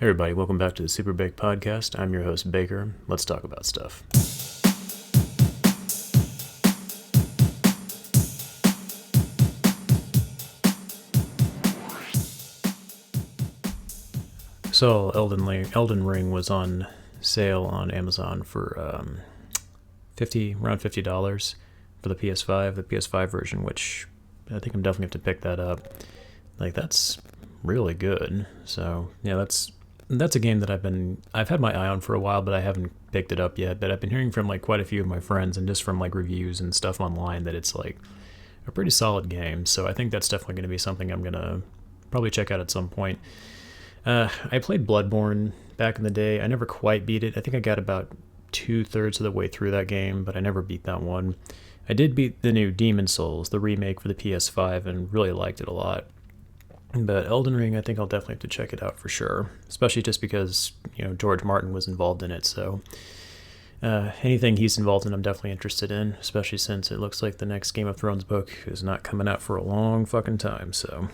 Hey everybody, welcome back to the SuperBake podcast. I'm your host, Baker. Let's talk about stuff. So, Elden Ring was on sale on Amazon for around $50 for the PS5 version, which I think I'm definitely have to pick that up. That's really good. So, yeah, that's a game that I've had my eye on for a while, but I haven't picked it up yet. But I've been hearing from quite a few of my friends and just from reviews and stuff online that it's a pretty solid game. So I think that's definitely going to be something I'm going to probably check out at some point. I played Bloodborne back in the day. I never quite beat it. I think I got about 2/3 of the way through that game, but I never beat that one. I did beat the new Demon Souls, the remake for the PS5, and really liked it a lot. But Elden Ring, I think I'll definitely have to check it out for sure, especially just because, George Martin was involved in it. So anything he's involved in, I'm definitely interested in, especially since it looks like the next Game of Thrones book is not coming out for a long fucking time. So,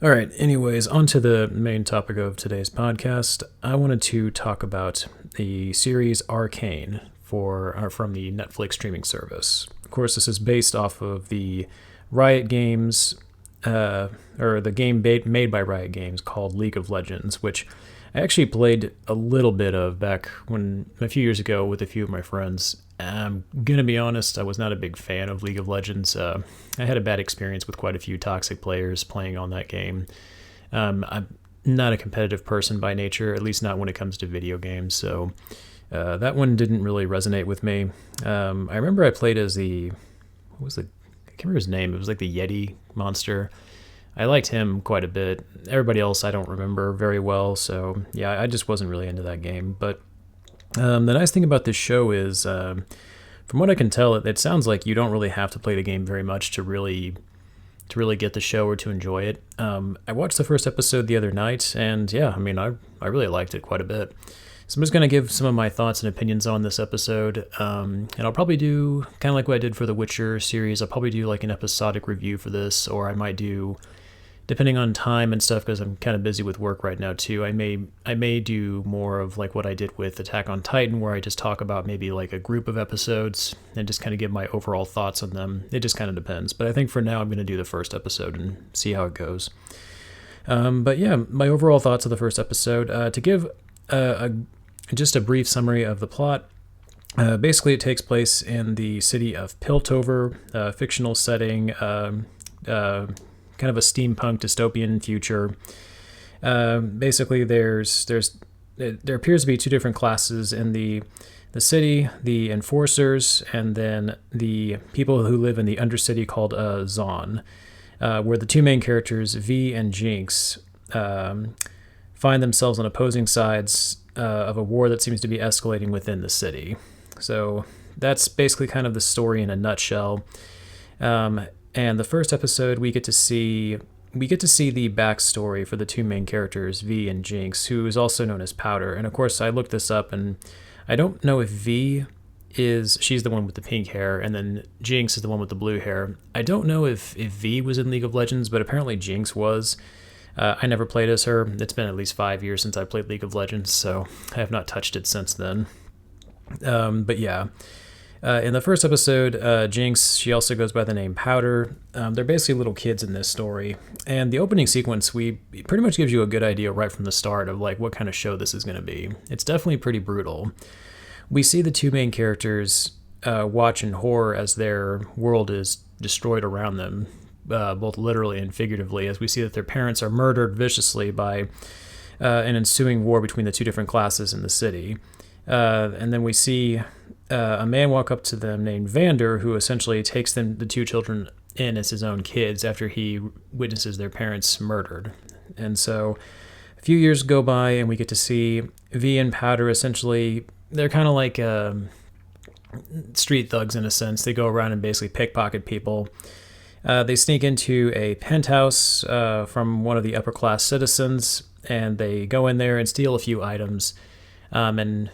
all right, anyways, on to the main topic of today's podcast. I wanted to talk about the series Arcane from the Netflix streaming service. Of course, this is based off of the Riot Games, or the game made by Riot Games called League of Legends, which I actually played a little bit of back a few years ago with a few of my friends. I'm gonna be honest, I was not a big fan of League of Legends. I had a bad experience with quite a few toxic players playing on that game. I'm not a competitive person by nature, at least not when it comes to video games, so that one didn't really resonate with me. I remember I played as I can't remember his name. It was the Yeti monster. I liked him quite a bit. Everybody else I don't remember very well, so yeah, I just wasn't really into that game. But the nice thing about this show is, from what I can tell, it sounds like you don't really have to play the game very much to really get the show or to enjoy it. I watched the first episode the other night, and yeah, I really liked it quite a bit. So I'm just going to give some of my thoughts and opinions on this episode, and I'll probably do, kind of like what I did for the Witcher series, I'll probably do an episodic review for this, or I might do, depending on time and stuff, because I'm kind of busy with work right now too, I may do more of what I did with Attack on Titan, where I just talk about maybe a group of episodes and just kind of give my overall thoughts on them. It just kind of depends, but I think for now I'm going to do the first episode and see how it goes. But yeah, my overall thoughts of the first episode, to give just a brief summary of the plot. Basically, it takes place in the city of Piltover, fictional setting, kind of a steampunk dystopian future. Basically, there appears to be two different classes in the city: the enforcers, and then the people who live in the undercity called Zon, where the two main characters, V and Jinx, find themselves on opposing sides of a war that seems to be escalating within the city. So that's basically kind of the story in a nutshell. And the first episode, we get to see the backstory for the two main characters, V and Jinx, who is also known as Powder. And of course, I looked this up, and I don't know if she's the one with the pink hair, and then Jinx is the one with the blue hair. I don't know if V was in League of Legends, but apparently Jinx was. I never played as her. It's been at least 5 years since I played League of Legends, so I have not touched it since then. But yeah, in the first episode, Jinx, she also goes by the name Powder. They're basically little kids in this story. And the opening sequence, pretty much gives you a good idea right from the start of what kind of show this is going to be. It's definitely pretty brutal. We see the two main characters watch in horror as their world is destroyed around them, both literally and figuratively, as we see that their parents are murdered viciously by an ensuing war between the two different classes in the city. And then we see a man walk up to them named Vander, who essentially takes the two children in as his own kids after he witnesses their parents murdered. And so a few years go by, and we get to see V and Powder. Essentially, they're kind of like street thugs in a sense. They go around and basically pickpocket people. They sneak into a penthouse from one of the upper class citizens, and they go in there and steal a few items. And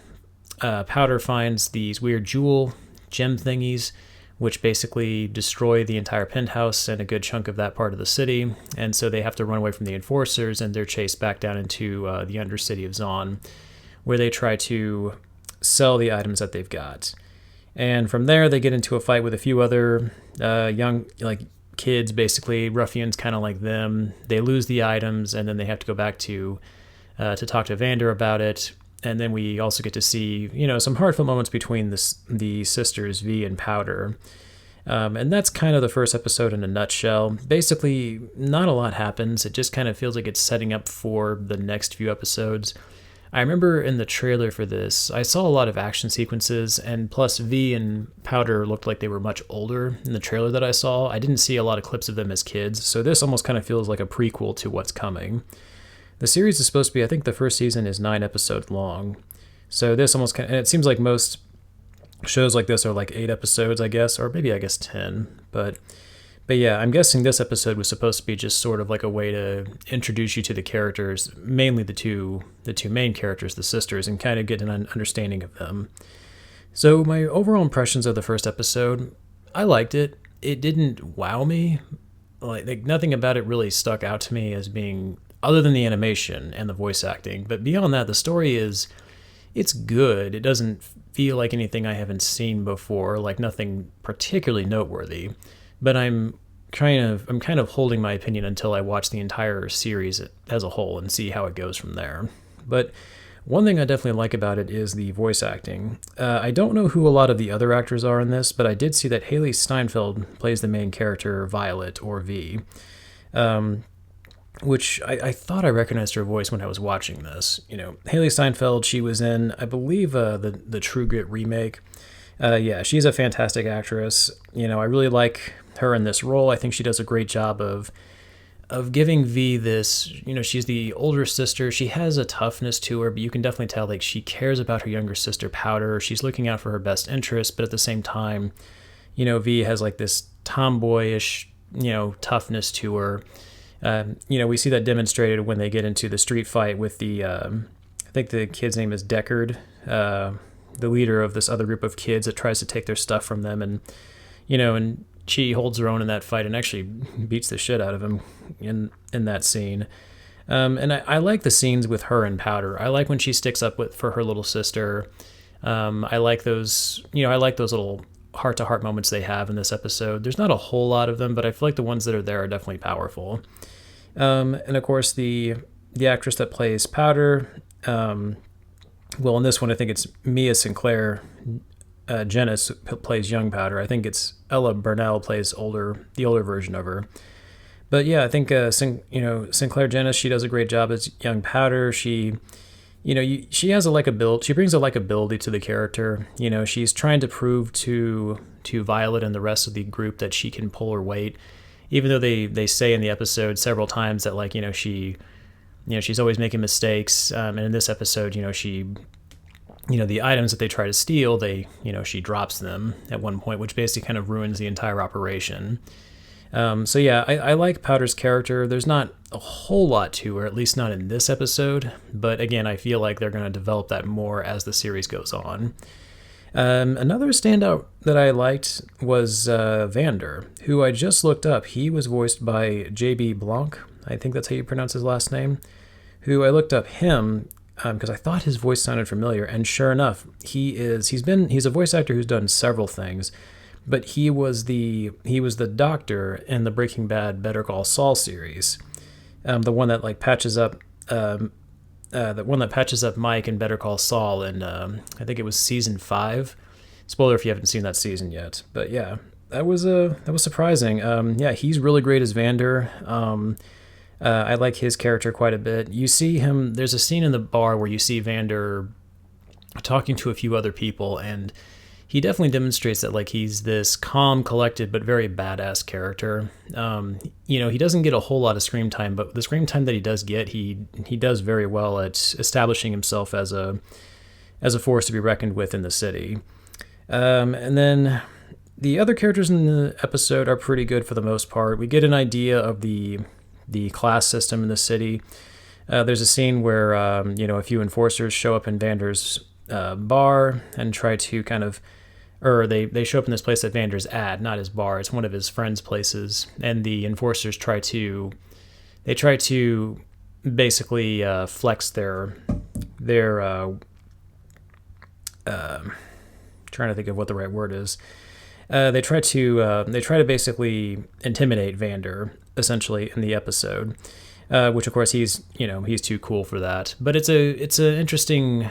Powder finds these weird gem thingies, which basically destroy the entire penthouse and a good chunk of that part of the city. And so they have to run away from the enforcers, and they're chased back down into the undercity of Zon, where they try to sell the items that they've got. And from there, they get into a fight with a few other young, like, kids, basically ruffians, kind of like them. They lose the items, and then they have to go back to talk to Vander about it. And then we also get to see, some heartfelt moments between the sisters, V and Powder. And that's kind of the first episode in a nutshell. Basically, not a lot happens. It just kind of feels like it's setting up for the next few episodes. I remember in the trailer for this, I saw a lot of action sequences, and plus V and Powder looked like they were much older in the trailer that I saw. I didn't see a lot of clips of them as kids, so this almost kind of feels like a prequel to what's coming. The series is supposed to be, I think the first season is 9 episodes long. So this almost kind of, and it seems like most shows like this are like 8 episodes, I guess, or maybe 10. But yeah, I'm guessing this episode was supposed to be just sort of like a way to introduce you to the characters, mainly the two main characters, the sisters, and kind of get an understanding of them. So my overall impressions of the first episode, I liked it. It didn't wow me. Like nothing about it really stuck out to me as being, other than the animation and the voice acting. But beyond that, the story it's good. It doesn't feel like anything I haven't seen before, like nothing particularly noteworthy. But I'm kind of holding my opinion until I watch the entire series as a whole and see how it goes from there. But one thing I definitely like about it is the voice acting. I don't know who a lot of the other actors are in this, but I did see that Haley Steinfeld plays the main character, Violet, or V. Which I thought I recognized her voice when I was watching this. Haley Steinfeld, she was in, I believe, the True Grit remake. Yeah, she's a fantastic actress. I really like her in this role. I think she does a great job of giving V this, she's the older sister. She has a toughness to her, but you can definitely tell like she cares about her younger sister, Powder. She's looking out for her best interest, but at the same time, V has like this tomboyish, toughness to her. We see that demonstrated when they get into the street fight with the, I think the kid's name is Deckard, the leader of this other group of kids that tries to take their stuff from them. And, and she holds her own in that fight and actually beats the shit out of him in that scene. And I like the scenes with her and Powder. I like when she sticks up for her little sister. I like those, I like those little heart-to-heart moments they have in this episode. There's not a whole lot of them, but I feel like the ones that are there are definitely powerful. And of course, the actress that plays Powder, well, in this one, I think it's Mia Sinclair. Janice plays young Powder. I think it's Ella Burnell plays the older version of her. But yeah, I think Sinclair Janice, she does a great job as young Powder. She has a likability. She brings a likability to the character. She's trying to prove to Violet and the rest of the group that she can pull her weight, even though they say in the episode several times that she's always making mistakes. And in this episode, she, the items that they try to steal, she drops them at one point, which basically kind of ruins the entire operation. So yeah, I like Powder's character. There's not a whole lot to her, at least not in this episode. But again, I feel like they're going to develop that more as the series goes on. Another standout that I liked was Vander, who I just looked up. He was voiced by J.B. Blanc. I think that's how you pronounce his last name. Who I looked up him because I thought his voice sounded familiar, and sure enough, he's a voice actor who's done several things. But he was the doctor in the Breaking Bad Better Call Saul series, the one that patches up Mike in Better Call Saul, and I think it was season 5. Spoiler if you haven't seen that season yet. But yeah, that was surprising. Yeah, he's really great as Vander. I like his character quite a bit. You see him. There's a scene in the bar where you see Vander talking to a few other people, and he definitely demonstrates that he's this calm, collected, but very badass character. He doesn't get a whole lot of screen time, but the screen time that he does get, he does very well at establishing himself as a force to be reckoned with in the city. And then the other characters in the episode are pretty good for the most part. We get an idea of the class system in the city. There's a scene where a few enforcers show up in Vander's bar and try to kind of or they show up in this place that Vander's at, not his bar. It's one of his friends' places, and the enforcers try to basically flex their trying to think of what the right word is. They try to basically intimidate Vander essentially in the episode, which of course he's too cool for that. But it's an interesting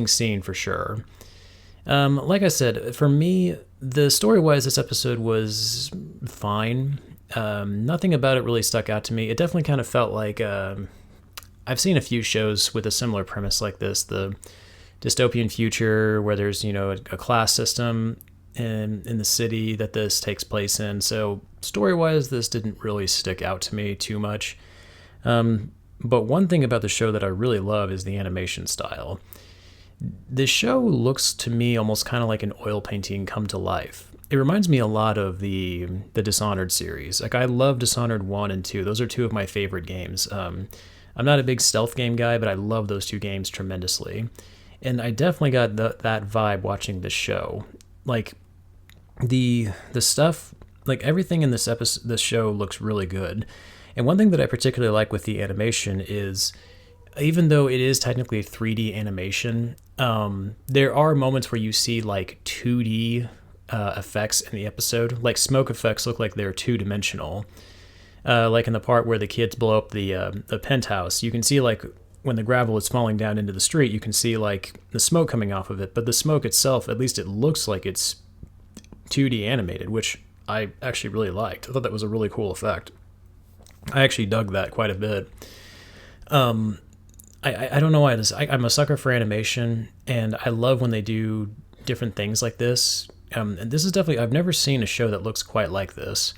scene for sure. Like I said, for me, the story-wise, this episode was fine. Nothing about it really stuck out to me. It definitely kind of felt like I've seen a few shows with a similar premise like this, the dystopian future where there's a class system in the city that this takes place in. So story-wise, this didn't really stick out to me too much. But one thing about the show that I really love is the animation style. This show looks to me almost kind of like an oil painting come to life. It reminds me a lot of the Dishonored series. Like, I love Dishonored 1 and 2. Those are two of my favorite games. I'm not a big stealth game guy, but I love those two games tremendously. And I definitely got that vibe watching this show. Like, the stuff, like everything in this show looks really good. And one thing that I particularly like with the animation is, even though it is technically 3D animation, there are moments where you see like 2D effects in the episode. Like smoke effects look like they're two-dimensional. Like in the part where the kids blow up the penthouse, you can see like when the gravel is falling down into the street, you can see like the smoke coming off of it. But the smoke itself, at least it looks like it's 2D animated, which I actually really liked. I thought that was a really cool effect. I actually dug that quite a bit. I don't know why I'm a sucker for animation, and I love when they do different things like this. And this is definitely, I've never seen a show that looks quite like this.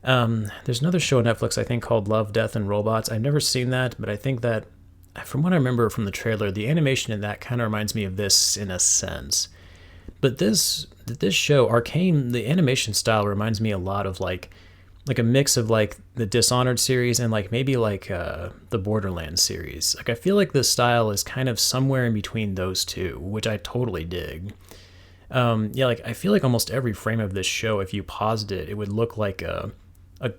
There's another show on Netflix, I think, called Love, Death, and Robots. I've never seen that, but I think that, from what I remember from the trailer, the animation in that kind of reminds me of this in a sense. But this show, Arcane, the animation style reminds me a lot of like a mix of like the Dishonored series and like maybe like the Borderlands series. Like, I feel like the style is kind of somewhere in between those two, which I totally dig. Like I feel like almost every frame of this show, if you paused it, it would look like a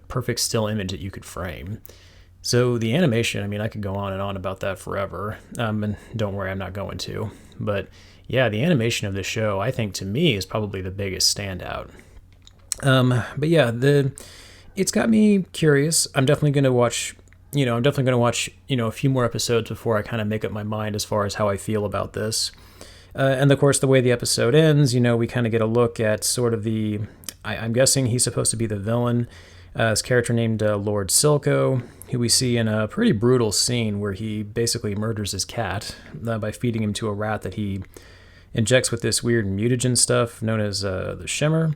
perfect still image that you could frame. So the animation, I mean, I could go on and on about that forever. And don't worry, I'm not going to. But yeah, the animation of this show, I think to me, is probably the biggest standout. But yeah, it's got me curious. I'm definitely going to watch, a few more episodes before I kind of make up my mind as far as how I feel about this. And of course, the way the episode ends, we kind of get a look at sort of I'm guessing he's supposed to be the villain, this character named Lord Silco, who we see in a pretty brutal scene where he basically murders his cat by feeding him to a rat that he injects with this weird mutagen stuff known as the Shimmer,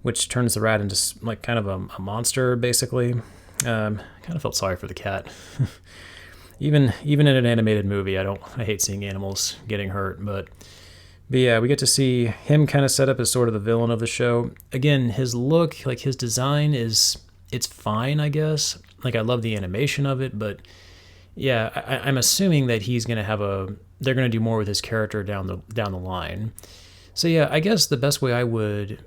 which turns the rat into like kind of a monster, basically. Kind of felt sorry for the cat. Even in an animated movie, I hate seeing animals getting hurt, but yeah, we get to see him kind of set up as sort of the villain of the show. Again, his look, like his design it's fine, I guess. Like, I love the animation of it, but yeah, I'm assuming that they're gonna do more with his character down the line. So yeah, I guess the best way I would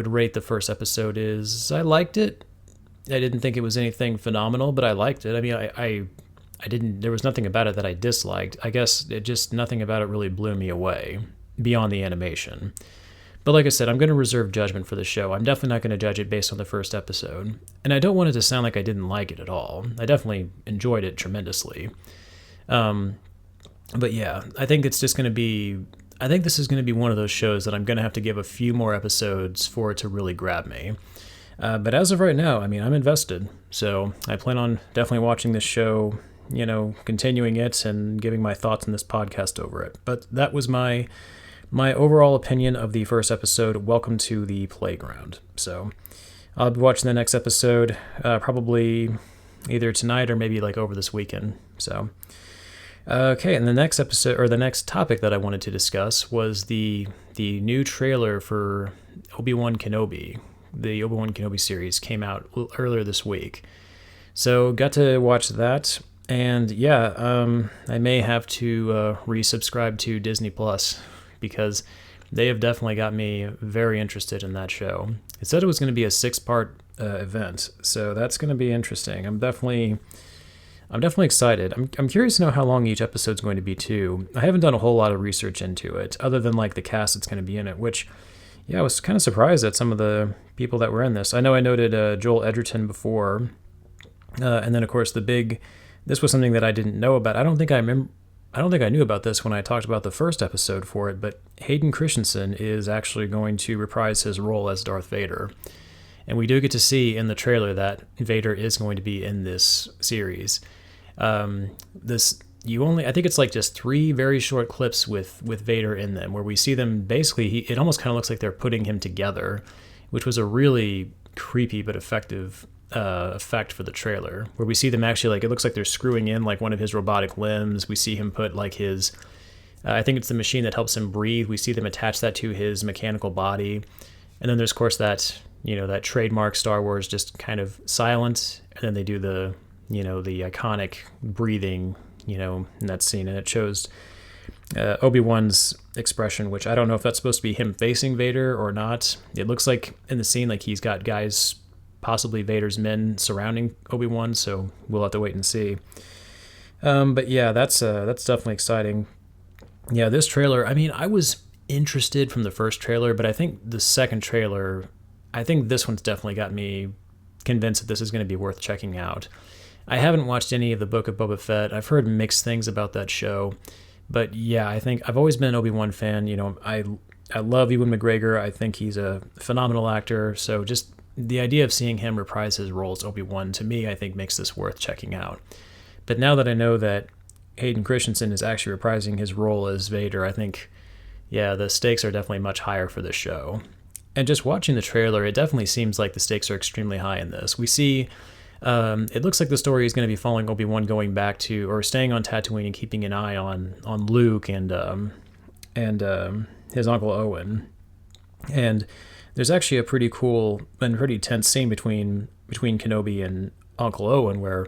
rate the first episode is I liked it. I didn't think it was anything phenomenal, but I liked it. I mean, I didn't, there was nothing about it that I disliked. I guess nothing about it really blew me away beyond the animation. But like I said, I'm going to reserve judgment for the show. I'm definitely not going to judge it based on the first episode. And I don't want it to sound like I didn't like it at all. I definitely enjoyed it tremendously. But yeah, I think this is going to be one of those shows that I'm going to have to give a few more episodes for it to really grab me. But as of right now, I mean, I'm invested. So I plan on definitely watching this show, continuing it and giving my thoughts in this podcast over it. But that was my overall opinion of the first episode, Welcome to the Playground. So I'll be watching the next episode probably either tonight or maybe like over this weekend. So okay, and the next episode, or the next topic that I wanted to discuss, was the new trailer for Obi-Wan Kenobi. The Obi-Wan Kenobi series came out earlier this week. So got to watch that, and yeah, I may have to resubscribe to Disney Plus, because they have definitely got me very interested in that show. It said it was going to be a 6-part event, so that's going to be interesting. I'm definitely excited. I'm curious to know how long each episode's going to be too. I haven't done a whole lot of research into it, other than like the cast that's going to be in it, which, yeah, I was kind of surprised at some of the people that were in this. I know I noted Joel Edgerton before, and then of course this was something that I didn't know about. I don't think I knew about this when I talked about the first episode for it, but Hayden Christensen is actually going to reprise his role as Darth Vader. And we do get to see in the trailer that Vader is going to be in this series. I think it's like just 3 very short clips with Vader in them, where we see them basically, it almost kind of looks like they're putting him together, which was a really creepy but effective effect for the trailer, where we see them actually, like, it looks like they're screwing in like one of his robotic limbs. We see him put like his, I think it's the machine that helps him breathe. We see them attach that to his mechanical body. And then there's, of course, that, that trademark Star Wars just kind of silent. And then they do the iconic breathing, in that scene. And it shows Obi-Wan's expression, which I don't know if that's supposed to be him facing Vader or not. It looks like in the scene, like he's got guys, possibly Vader's men, surrounding Obi-Wan, so we'll have to wait and see. But yeah, that's definitely exciting. Yeah, this trailer, I mean, I was interested from the first trailer, but I think the second trailer, I think this one's definitely got me convinced that this is going to be worth checking out. I haven't watched any of the Book of Boba Fett. I've heard mixed things about that show, but yeah, I think I've always been an Obi-Wan fan. I love Ewan McGregor. I think he's a phenomenal actor, so just the idea of seeing him reprise his role as Obi-Wan, to me, I think makes this worth checking out. But now that I know that Hayden Christensen is actually reprising his role as Vader, I think, yeah, the stakes are definitely much higher for this show. And just watching the trailer, it definitely seems like the stakes are extremely high in this. We see, it looks like the story is going to be following Obi-Wan going back to, or staying on Tatooine and keeping an eye on Luke and his Uncle Owen. And there's actually a pretty cool and pretty tense scene between Kenobi and Uncle Owen, where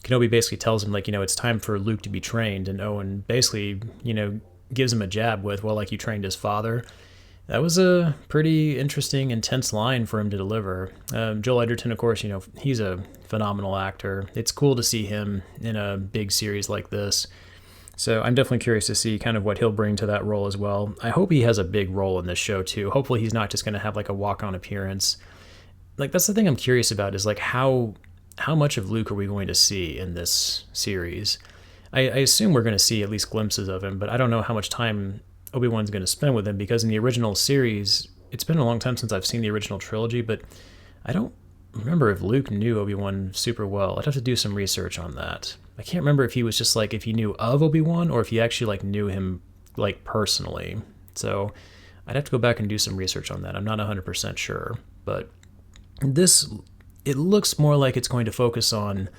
Kenobi basically tells him, like, it's time for Luke to be trained, and Owen basically, gives him a jab with, well, like, you trained his father. That was a pretty interesting, intense line for him to deliver. Joel Edgerton, of course, he's a phenomenal actor. It's cool to see him in a big series like this. So I'm definitely curious to see kind of what he'll bring to that role as well. I hope he has a big role in this show too. Hopefully he's not just going to have like a walk-on appearance. Like, that's the thing I'm curious about, is like how much of Luke are we going to see in this series? I assume we're going to see at least glimpses of him, but I don't know how much time Obi-Wan's going to spend with him, because in the original series, it's been a long time since I've seen the original trilogy, but I don't remember if Luke knew Obi-Wan super well. I'd have to do some research on that. I can't remember if he was just like, if he knew of Obi-Wan or if he actually like knew him like personally. So I'd have to go back and do some research on that. I'm not 100% sure, but it looks more like it's going to focus on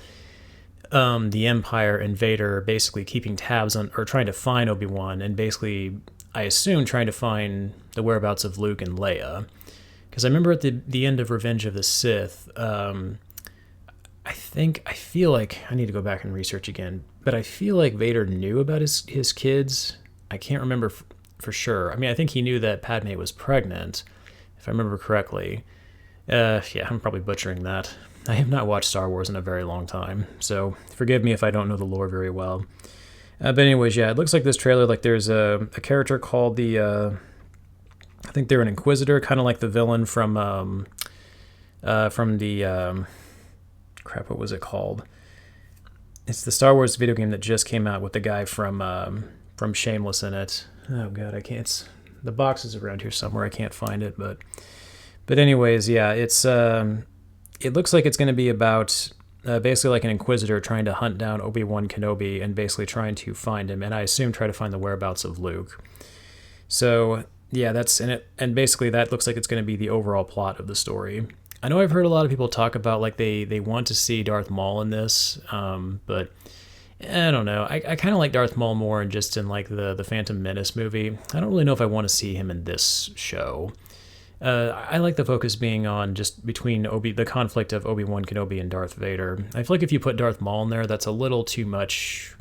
the Empire and Vader basically keeping tabs on, or trying to find Obi-Wan, and basically, I assume, trying to find the whereabouts of Luke and Leia. Because I remember at the end of Revenge of the Sith, I feel like, I need to go back and research again, but I feel like Vader knew about his kids. I can't remember for sure. I mean, I think he knew that Padme was pregnant, if I remember correctly. Yeah, I'm probably butchering that. I have not watched Star Wars in a very long time, so forgive me if I don't know the lore very well. But anyways, yeah, it looks like this trailer, like there's a character called I think they're an Inquisitor, kind of like the villain from the, what was it called? It's the Star Wars video game that just came out with the guy from Shameless in it. Oh god, I can't, the box is around here somewhere, I can't find it, but anyways, yeah, it looks like it's going to be about basically like an Inquisitor trying to hunt down Obi-Wan Kenobi and basically trying to find him, and I assume try to find the whereabouts of Luke. So yeah, that's in it, and basically that looks like it's going to be the overall plot of the story. I know I've heard a lot of people talk about like they want to see Darth Maul in this, but I don't know. I kind of like Darth Maul more just in like the Phantom Menace movie. I don't really know if I want to see him in this show. I like the focus being on just between the conflict of Obi-Wan Kenobi and Darth Vader. I feel like if you put Darth Maul in there, that's a little too much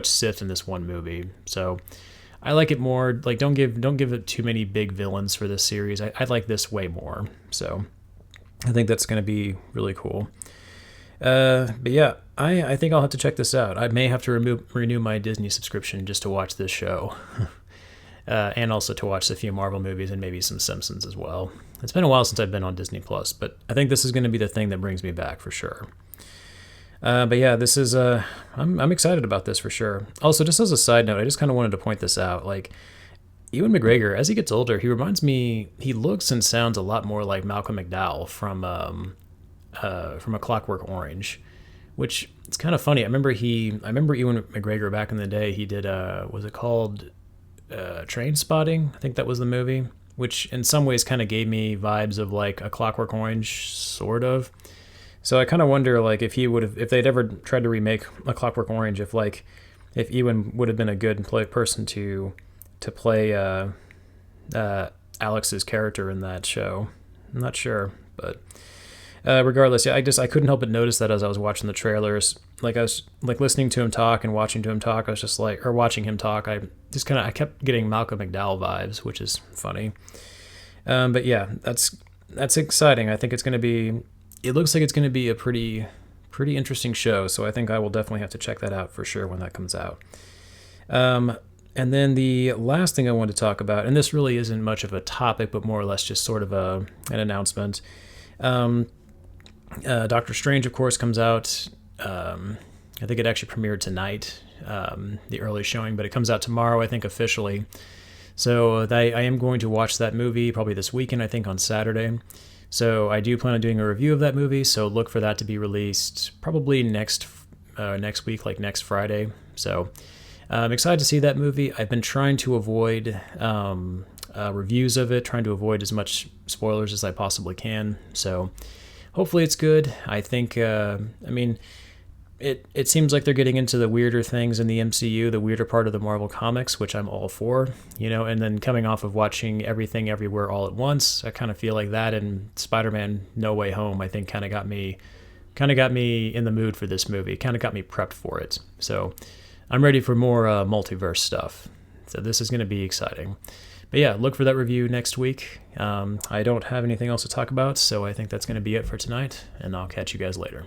Sith in this one movie. So I like it more. Like, don't give it too many big villains for this series. I like this way more. So I think that's going to be really cool. But yeah, I think I'll have to check this out. I may have to renew my Disney subscription just to watch this show. And also to watch a few Marvel movies and maybe some Simpsons as well. It's been a while since I've been on Disney Plus, but I think this is going to be the thing that brings me back for sure. But yeah, this is I'm excited about this for sure. Also, just as a side note, I just kind of wanted to point this out. Like, Ewan McGregor, as he gets older, he reminds me. He looks and sounds a lot more like Malcolm McDowell from A Clockwork Orange, which it's kind of funny. I remember Ewan McGregor back in the day. He did was it called Train Spotting? I think that was the movie, which in some ways kind of gave me vibes of like A Clockwork Orange, sort of. So I kind of wonder, like, if they'd ever tried to remake A Clockwork Orange, if Ewan would have been a good person to play Alex's character in that show. I'm not sure, but regardless, yeah, I couldn't help but notice that as I was watching the trailers. Like, I was like listening to him talk and watching him talk. I was just like, or watching him talk. I kept getting Malcolm McDowell vibes, which is funny. But yeah, that's exciting. I think it's going to be. It looks like it's going to be a pretty interesting show, so I think I will definitely have to check that out for sure when that comes out. And then the last thing I wanted to talk about, and this really isn't much of a topic, but more or less just sort of an announcement. Doctor Strange, of course, comes out. I think it actually premiered tonight, the early showing, but it comes out tomorrow, I think, officially. So I am going to watch that movie probably this weekend, I think, on Saturday. So I do plan on doing a review of that movie, so look for that to be released probably next week, like next Friday. So I'm excited to see that movie. I've been trying to avoid reviews of it, trying to avoid as much spoilers as I possibly can. So hopefully it's good. I think, it seems like they're getting into the weirder things in the MCU, the weirder part of the Marvel comics, which I'm all for, and then coming off of watching Everything Everywhere All at Once, I kind of feel like that and Spider-Man No Way Home, I think kind of got me in the mood for this movie, kind of got me prepped for it. So I'm ready for more multiverse stuff. So this is going to be exciting. But yeah, look for that review next week. I don't have anything else to talk about, so I think that's going to be it for tonight, and I'll catch you guys later.